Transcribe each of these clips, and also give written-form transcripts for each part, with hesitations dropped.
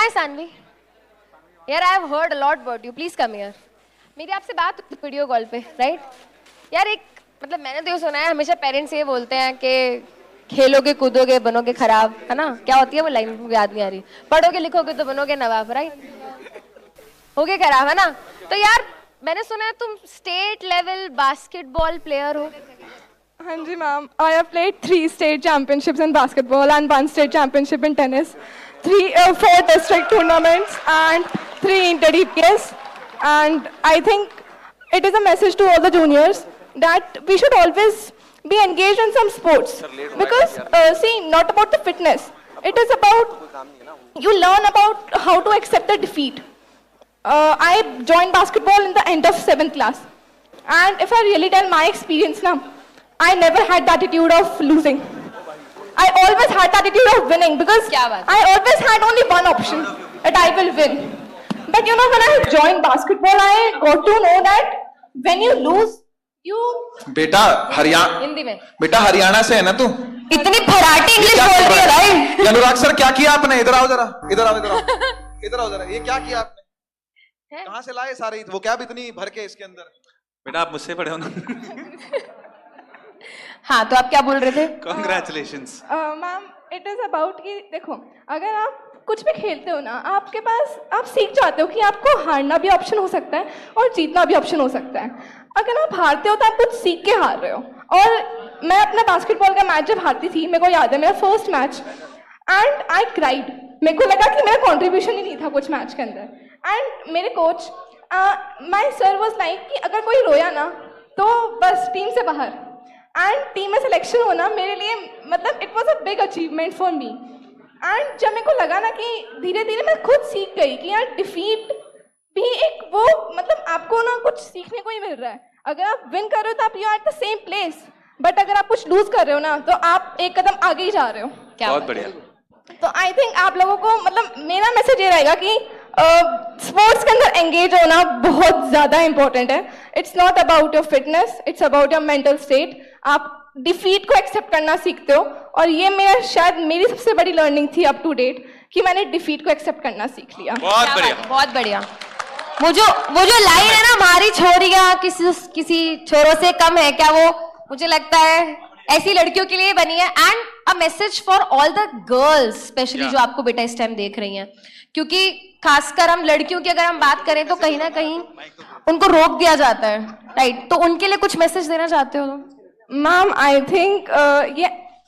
Hi Sanvi. यार I have heard a lot about you. Please come here. मेरी आपसे बात हुई वीडियो कॉल पे, राइट? यार एक मतलब मैंने तो ये सुना है हमेशा पेरेंट्स ये बोलते हैं कि खेलोगे कूदोगे बनोगे खराब, है ना? क्या होती है वो लाइन, मुझे याद नहीं आ रही. पढ़ोगे लिखोगे तो बनोगे नवाब, राइट? होगे खराब, है ना? तो यार मैंने सुना है तुम स्टेट लेवल बास्केटबॉल प्लेयर हो. हाँ जी ma'am, I have played 3 state championships in basketball and 1 state championship in tennis, 4 district tournaments and 3 inter-DPS. And I think it is a message to all the juniors that we should always be engaged in some sports. Because see, not about the fitness. It is about, you learn about how to accept the defeat. I joined basketball in the end of 7th class. And if I really tell my experience now, I never had the attitude of losing. I always had the attitude of winning because I always had only one option, that I will win. But you know, when I joined basketball, I got to know that when you lose, you... बेटा हिंदी में बेटा हरियाणा से है ना तू? इतनी फराटी English बोल रही है भाई. अनुराग सर क्या किया आपने? इधर आओ जरा, इधर आओ, इधर आओ, इधर आओ जरा. ये क्या किया आपने? कहाँ से लाए सारे वो कैब इतनी भर के इसके अंदर? बेटा आप मुझसे पढ़े हो ना. हाँ, तो आप क्या बोल रहे थे? Congratulations. Ma'am, it is about कि देखो, अगर आप कुछ भी खेलते हो ना, आपके पास आप सीख जाते हो कि आपको हारना भी ऑप्शन हो सकता है और जीतना भी ऑप्शन हो सकता है. अगर आप हारते हो तो आप कुछ सीख के हार रहे हो. और मैं अपना बास्केटबॉल का मैच जब हारती थी, मेरे को याद है मेरा first match, and I cried. मेरे को लगा कि मेरा कॉन्ट्रीब्यूशन ही नहीं था कुछ मैच के अंदर. एंड मेरे coach, my sir was like कि अगर कोई रोया ना तो बस टीम से बाहर. एंड टीम में सिलेक्शन होना मेरे लिए मतलब it was a big achievement for me. And जब मेरे को लगा ना कि धीरे धीरे मैं खुद सीख गई कि यार डिफीट भी एक वो मतलब आपको ना कुछ सीखने को ही मिल रहा है. अगर आप विन कर रहे हो तो आप you are at the same place, but अगर आप कुछ लूज कर रहे हो ना तो आप एक कदम आगे ही जा रहे हो. क्या बहुत बढ़िया. तो आई थिंक आप लोगों को मतलब मेरा मैसेज ये रहेगा कि स्पोर्ट्स के अंदर एंगेज होना बहुत ज़्यादा इंपॉर्टेंट है. It's not about your fitness, it's about your mental state. आप डिफीट को एक्सेप्ट करना सीखते हो, और ये मेरा शायद मेरी सबसे बड़ी लर्निंग थी अप टू डेट कि मैंने डिफीट को एक्सेप्ट करना सीख लिया. बहुत बढ़िया, बहुत बढ़िया. वो जो लाइन है ना, हमारी छोरियां किसी छोरों से कम है क्या, वो मुझे लगता है ऐसी लड़कियों के लिए बनी है. And a message for all the girls specially जो आपको बेटा इस टाइम देख रही हैं, क्योंकि खासकर हम लड़कियों की अगर हम बात करें तो कहीं ना कहीं उनको रोक दिया जाता है, राइट? तो उनके लिए कुछ मैसेज देना चाहते हो? मैम, आई थिंक ये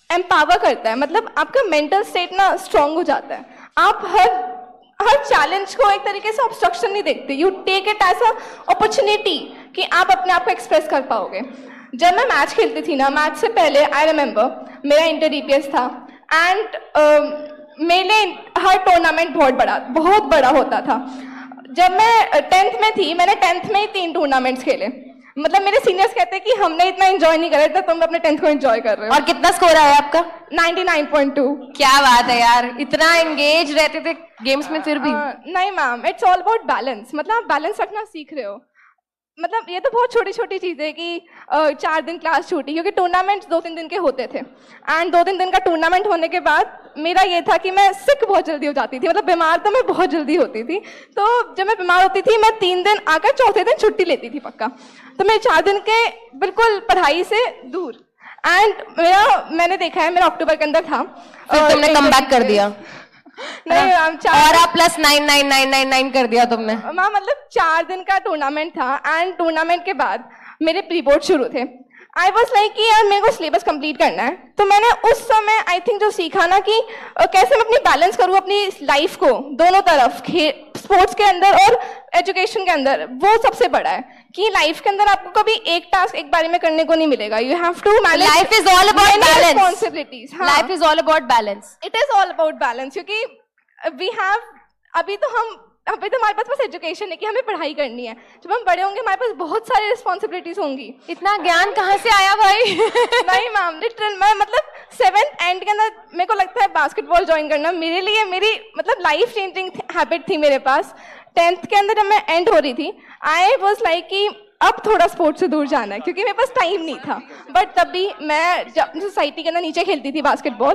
एम्पावर करता है. मतलब आपका मेंटल स्टेट ना स्ट्रांग हो जाता है. आप हर चैलेंज को एक तरीके से ऑब्स्ट्रक्शन नहीं देखते. You take it as a opportunity कि आप अपने आप को एक्सप्रेस कर पाओगे. जब मैं मैच खेलती थी ना, मैच से पहले आई रिमेम्बर मेरा इंटर DPS था, एंड मेरे हर टूर्नामेंट बहुत बड़ा होता था. जब मैं 10th में थी, मैंने 10th में ही 3 टूर्नामेंट्स खेले. मतलब मेरे सीनियर्स कहते हैं कि हमने इतना एंजॉय नहीं करा था, तुम अपने 10th को एंजॉय कर रहे हो. और कितना स्कोर आया आपका? 99.2. क्या बात है यार, इतना एंगेज रहते थे गेम्स में फिर भी. नहीं ma'am, it's all about balance. मतलब आप बैलेंस रखना सीख रहे हो. मतलब ये तो बहुत छोटी छोटी चीज़ है कि 4 दिन क्लास छूटी, क्योंकि टूर्नामेंट्स 2-3 दिन के होते थे. एंड 2-3 दिन का टूर्नामेंट होने के बाद मेरा ये था कि मैं सिक बहुत जल्दी हो जाती थी. मतलब बीमार तो मैं बहुत जल्दी होती थी. तो जब मैं बीमार होती थी, मैं 3 दिन आकर चौथे दिन छुट्टी लेती थी पक्का. तो मैं 4 दिन के बिल्कुल पढ़ाई से दूर. एंड मैंने देखा है मेरा अक्टूबर के अंदर था. फिर तुमने कम बैक कर दिया? नहीं मैम, और आप +999999 कर दिया तुमने. मैम मतलब 4 दिन का टूर्नामेंट था, एंड टूर्नामेंट के बाद मेरे प्री बोर्ड शुरू थे. आई वॉज लाइक कि यार मेरे को सिलेबस कंप्लीट करना है. तो मैंने उस समय आई थिंक जो सीखा ना कि कैसे मैं अपनी बैलेंस करूँ अपनी लाइफ को दोनों तरफ, स्पोर्ट्स के अंदर और एजुकेशन के अंदर. वो सबसे बड़ा है कि लाइफ के अंदर आपको कभी एक टास्क एक बारी में करने को नहीं मिलेगा. You have to manage. Life is all about balance. Responsibilities. Life is all about balance. It is all about balance, क्योंकि वी हैव अभी तो हमारे पास बस एजुकेशन है कि हमें पढ़ाई करनी है. जब हम बड़े होंगे हमारे पास बहुत सारी रिस्पॉन्सिबिलिटीज होंगी. इतना ज्ञान कहाँ से आया भाई? नहीं मैम, लिटरल मैं मतलब 7th एंड के अंदर मेरे को लगता है बास्केटबॉल ज्वाइन करना मेरे लिए मेरी मतलब लाइफ चेंजिंग हैबिट थी मेरे पास. 10th के अंदर जब मैं एंड हो रही थी, आई वॉज लाइक कि अब थोड़ा स्पोर्ट्स से दूर जाना है क्योंकि मेरे पास टाइम नहीं था। बट तब भी मैं जब सोसाइटी के अंदर नीचे खेलती थी बास्केटबॉल,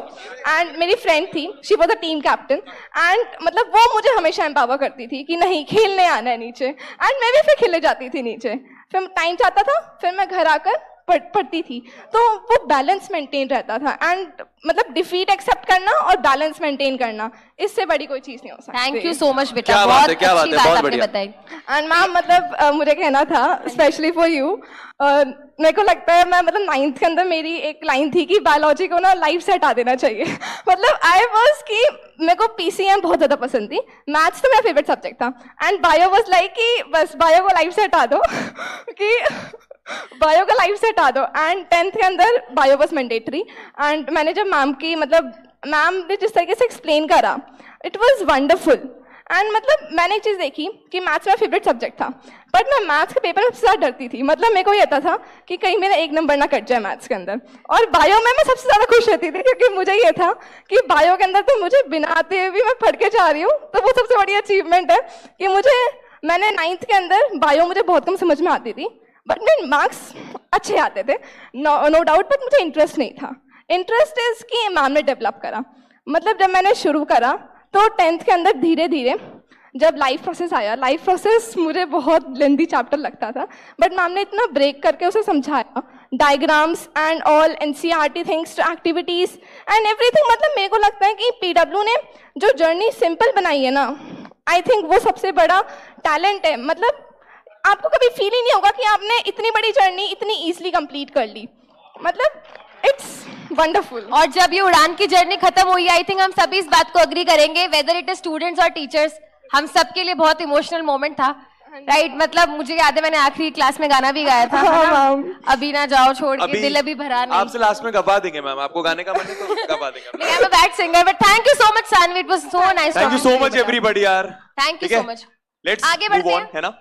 एंड मेरी फ्रेंड थी, she was a team captain, and मतलब वो मुझे हमेशा एम्पावर करती थी कि नहीं खेलने आना है नीचे, एंड मैं भी फिर खेलने जाती थी नीचे। फिर टाइम चाहता था, फिर मैं घर आकर पढ़ती थी, तो वो बैलेंस मेंटेन रहता था। एंड मतलब डिफीट एक्सेप्ट करना और बैलेंस मेंटेन करना, इससे बड़ी कोई चीज नहीं हो सकती। थैंक यू सो मच बेटा, बहुत अच्छी बात आपने बताई। एंड मैम मतलब मुझे कहना था स्पेशली फॉर यू, मेरे को लगता है मैं मतलब 9th के अंदर मेरी एक लाइन थी कि बायोलॉजी को ना लाइफ से हटा देना चाहिए। मतलब आई वाज कि मेरे को पीसीएम बहुत ज्यादा पसंद थी, मैथ्स तो मेरा फेवरेट सब्जेक्ट था, एंड बायो वाज लाइक कि बस बायो को लाइफ से हटा दो कि बायो का लाइफ से हटा दो। एंड 10th के अंदर बायो वाज मैंडेटरी, एंड मैंने जब मैम की मतलब मैम ने जिस तरीके से एक्सप्लेन करा, इट वाज वंडरफुल। एंड मतलब मैंने एक चीज़ देखी कि मैथ्स मेरा फेवरेट सब्जेक्ट था, बट मैं मैथ्स के पेपर में सबसे ज़्यादा डरती थी। मतलब मेरे को ये था कि कहीं मेरा 1 नंबर ना कट जाए मैथ्स के अंदर। और बायो में मैं सबसे ज़्यादा खुश रहती थी क्योंकि मुझे ये था कि बायो के अंदर तो मुझे बिना आते हुए भी मैं पढ़ के जा रही हूँ, तो वो सबसे बड़ी अचीवमेंट है कि मैंने 9th के अंदर बायो मुझे बहुत कम समझ में आती थी, बट मेरे मार्क्स अच्छे आते थे, नो डाउट, बट मुझे इंटरेस्ट नहीं था। इंटरेस्ट इज कि मैम ने डेवलप करा। मतलब जब मैंने शुरू करा तो 10th के अंदर धीरे धीरे जब लाइफ प्रोसेस आया, लाइफ प्रोसेस मुझे बहुत लेंदी चैप्टर लगता था, बट मैम ने इतना ब्रेक करके उसे समझाया, diagrams and all, NCERT things to activities and everything. मतलब मेरे को लगता है कि पीडब्ल्यू ने जो जर्नी सिंपल बनाई है ना, आई थिंक वो सबसे बड़ा टैलेंट है। मतलब आपको कभी फील ही नहीं होगा कि आपने इतनी बड़ी जर्नी इतनी इजीली कंप्लीट कर ली। मतलब इट्स वंडरफुल। और जब ये उड़ान की जर्नी खत्म हुई, आई थिंक हम सभी इस बात को अग्री करेंगे, वेदर इट इज स्टूडेंट्स और टीचर्स, हम सबके लिए बहुत इमोशनल मोमेंट था, राइट? मतलब मुझे याद है मैंने आखिरी क्लास में गाना भी गाया था, अभी ना जाओ छोड़ के, दिल अभी भरा नहीं। आपसे लास्ट में गवा देंगे मैम, आपको गाने का मन है तो गवा देंगे। I am a bad singer, but thank you so much Sanvi, it was so nice. Thank you so much everybody यार, thank you so much. Let's आगे बढ़ते हैं, है ना।